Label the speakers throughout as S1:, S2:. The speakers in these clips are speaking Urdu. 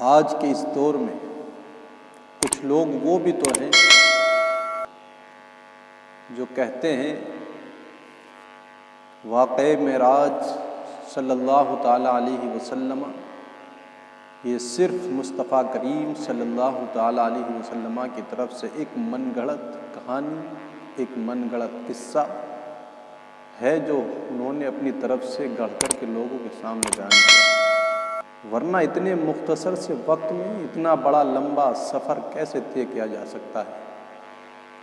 S1: آج کے اس دور میں کچھ لوگ وہ بھی تو ہیں جو کہتے ہیں واقعہ معراج صلی اللہ تعالیٰ علیہ وسلم یہ صرف مصطفیٰ کریم صلی اللہ تعالیٰ علیہ وسلم کی طرف سے ایک من گھڑت کہانی، ایک من گھڑت قصہ ہے جو انہوں نے اپنی طرف سے گڑھ کر کے لوگوں کے سامنے بیان کیا، ورنہ اتنے مختصر سے وقت میں اتنا بڑا لمبا سفر کیسے طے کیا جا سکتا ہے؟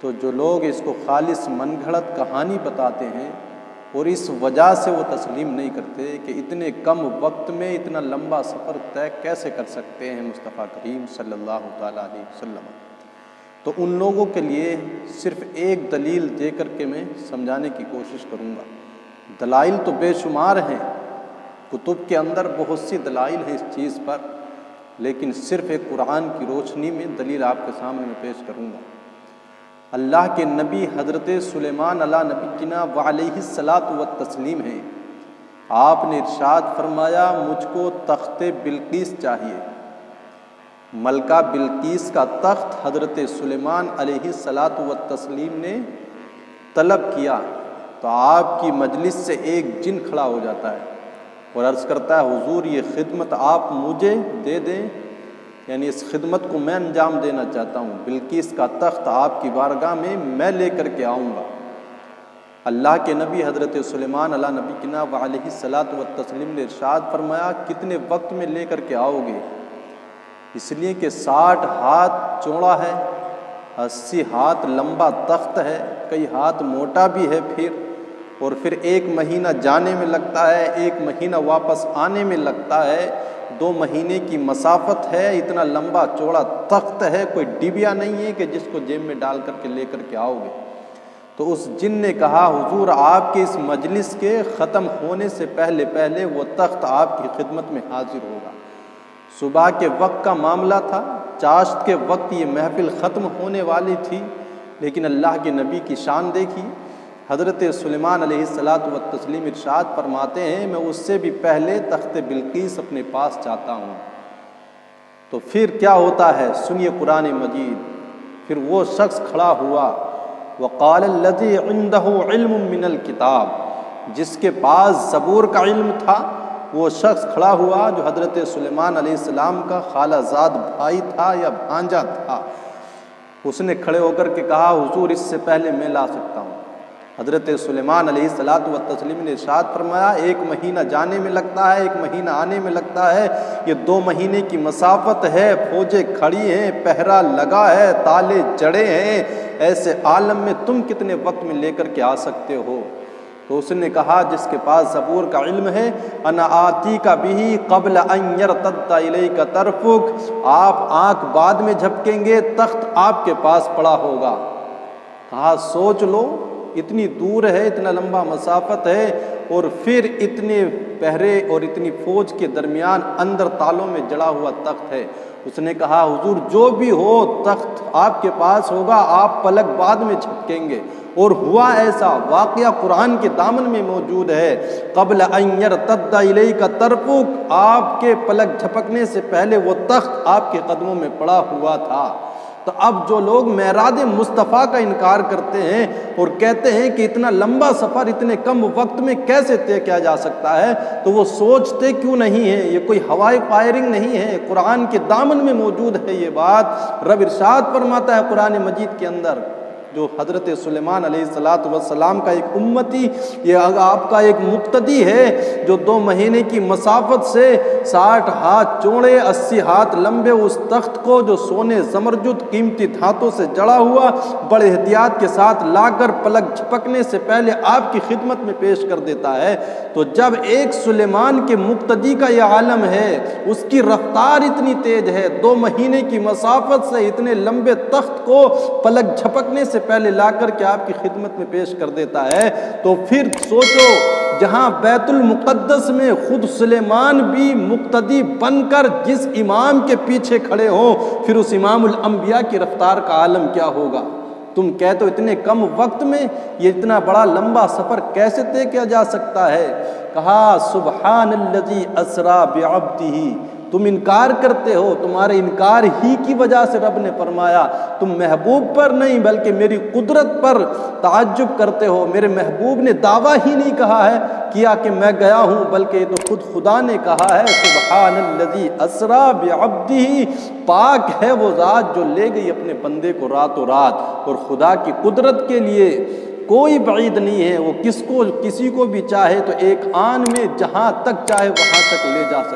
S1: تو جو لوگ اس کو خالص من گھڑت کہانی بتاتے ہیں اور اس وجہ سے وہ تسلیم نہیں کرتے کہ اتنے کم وقت میں اتنا لمبا سفر طے کیسے کر سکتے ہیں مصطفیٰ کریم صلی اللہ تعالیٰ علیہ وسلم، تو ان لوگوں کے لیے صرف ایک دلیل دے کر کے میں سمجھانے کی کوشش کروں گا۔ دلائل تو بے شمار ہیں، کتب کے اندر بہت سی دلائل ہیں اس چیز پر، لیکن صرف ایک قرآن کی روشنی میں دلیل آپ کے سامنے میں پیش کروں گا۔ اللہ کے نبی حضرت سلیمان علیہ نبینا وعلیہ الصلاۃ والتسلیم ہیں، آپ نے ارشاد فرمایا مجھ کو تخت بلقیس چاہیے۔ ملکہ بلقیس کا تخت حضرت سلیمان علیہ الصلاۃ والتسلیم نے طلب کیا تو آپ کی مجلس سے ایک جن کھڑا ہو جاتا ہے اور عرض کرتا ہے حضور یہ خدمت آپ مجھے دے دیں، یعنی اس خدمت کو میں انجام دینا چاہتا ہوں، بلقیس کا تخت آپ کی بارگاہ میں لے کر کے آؤں گا۔ اللہ کے نبی حضرت سلیمان علیہ نبینا وعلیہ الصلاۃ والتسلیم نے ارشاد فرمایا کتنے وقت میں لے کر کے آؤ گے؟ اس لیے کہ 60 ہاتھ چوڑا ہے، 80 ہاتھ لمبا تخت ہے، کئی ہاتھ موٹا بھی ہے، پھر 1 مہینہ جانے میں لگتا ہے، 1 مہینہ واپس آنے میں لگتا ہے، 2 مہینے کی مسافت ہے، اتنا لمبا چوڑا تخت ہے، کوئی ڈبیا نہیں ہے کہ جس کو جیب میں ڈال کر کے لے کر کے آؤ گے۔ تو اس جن نے کہا حضور آپ کے اس مجلس کے ختم ہونے سے پہلے وہ تخت آپ کی خدمت میں حاضر ہوگا۔ صبح کے وقت کا معاملہ تھا، چاشت کے وقت یہ محفل ختم ہونے والی تھی، لیکن اللہ کے نبی کی شان دیکھی، حضرت سلیمان علیہ الصلاۃ والتسلیم ارشاد فرماتے ہیں میں اس سے بھی پہلے تخت بلقیس اپنے پاس چاہتا ہوں۔ تو پھر کیا ہوتا ہے سنیے قرآن مجید، پھر وہ شخص کھڑا ہوا وقال الذی عنده علم من الکتاب، جس کے پاس زبور کا علم تھا، وہ شخص کھڑا ہوا جو حضرت سلیمان علیہ السلام کا خالہ زاد بھائی تھا یا بھانجا تھا۔ اس نے کھڑے ہو کر کے کہا حضور اس سے پہلے میں لا سکتا ہوں۔ حضرت سلیمان علیہ الصلاۃ والتسلیم نے ارشاد فرمایا 1 مہینہ جانے میں لگتا ہے، 1 مہینہ آنے میں لگتا ہے، یہ 2 مہینے کی مسافت ہے، فوجیں کھڑی ہیں، پہرا لگا ہے، تالے جڑے ہیں، ایسے عالم میں تم کتنے وقت میں لے کر کے آ سکتے ہو؟ تو اس نے کہا جس کے پاس زبور کا علم ہے انا آتی کا بھی قبل ان یرتد الیک طرفک، آپ آنکھ بعد میں جھپکیں گے تخت آپ کے پاس پڑا ہوگا۔ کہا سوچ لو اتنی دور ہے، اتنا لمبا مسافت ہے، اور پھر اتنے پہرے اور اتنی فوج کے درمیان اندر تالوں میں جڑا ہوا تخت ہے۔ اس نے کہا حضور جو بھی ہو تخت آپ کے پاس ہوگا، آپ پلک بعد میں جھپکیں گے۔ اور ہوا ایسا، واقعہ قرآن کے دامن میں موجود ہے، قبل ان یرتد الیک طرفک، آپ کے پلک جھپکنے سے پہلے وہ تخت آپ کے قدموں میں پڑا ہوا تھا۔ تو اب جو لوگ معراج مصطفیٰ کا انکار کرتے ہیں اور کہتے ہیں کہ اتنا لمبا سفر اتنے کم وقت میں کیسے طے کیا جا سکتا ہے، تو وہ سوچتے کیوں نہیں ہیں؟ یہ کوئی ہوائی فائرنگ نہیں ہے، قرآن کے دامن میں موجود ہے یہ بات۔ رب ارشاد فرماتا ہے قرآن مجید کے اندر جو حضرت سلیمان علیہ الصلاۃ والسلام کا ایک امتی، یہ آپ کا ایک مقتدی ہے جو 2 مہینے کی مسافت سے 60 ہاتھ چوڑے 80 ہاتھ لمبے اس تخت کو جو سونے زمرجد قیمتی دھاتوں سے جڑا ہوا بڑے احتیاط کے ساتھ لا کر پلک جھپکنے سے پہلے آپ کی خدمت میں پیش کر دیتا ہے۔ تو جب ایک سلیمان کے مقتدی کا یہ عالم ہے، اس کی رفتار اتنی تیز ہے، 2 مہینے کی مسافت سے اتنے لمبے تخت کو پلک جھپکنے سے پہلے لا کر کے آپ کی خدمت میں پیش کر دیتا ہے، تو پھر سوچو جہاں بیت المقدس میں خود سلیمان بھی مقتدی بن کر جس امام کے پیچھے کھڑے ہوں، پھر اس امام الانبیاء کی رفتار کا عالم کیا ہوگا؟ تم کہتے ہو اتنے کم وقت میں یہ اتنا بڑا لمبا سفر کیسے طے کیا جا سکتا ہے؟ کہا سبحان الذی اسری بعبدہ، تم انکار کرتے ہو، تمہارے انکار ہی کی وجہ سے رب نے فرمایا تم محبوب پر نہیں بلکہ میری قدرت پر تعجب کرتے ہو۔ میرے محبوب نے دعویٰ ہی نہیں کیا کہ میں گیا ہوں، بلکہ یہ تو خود خدا نے کہا ہے سبحان الذی اسری بعبدہ، پاک ہے وہ ذات جو لے گئی اپنے بندے کو راتوں رات۔ اور خدا کی قدرت کے لیے کوئی بعید نہیں ہے، وہ کسی کو بھی چاہے تو ایک آن میں جہاں تک چاہے وہاں تک لے جا سکتا ہے۔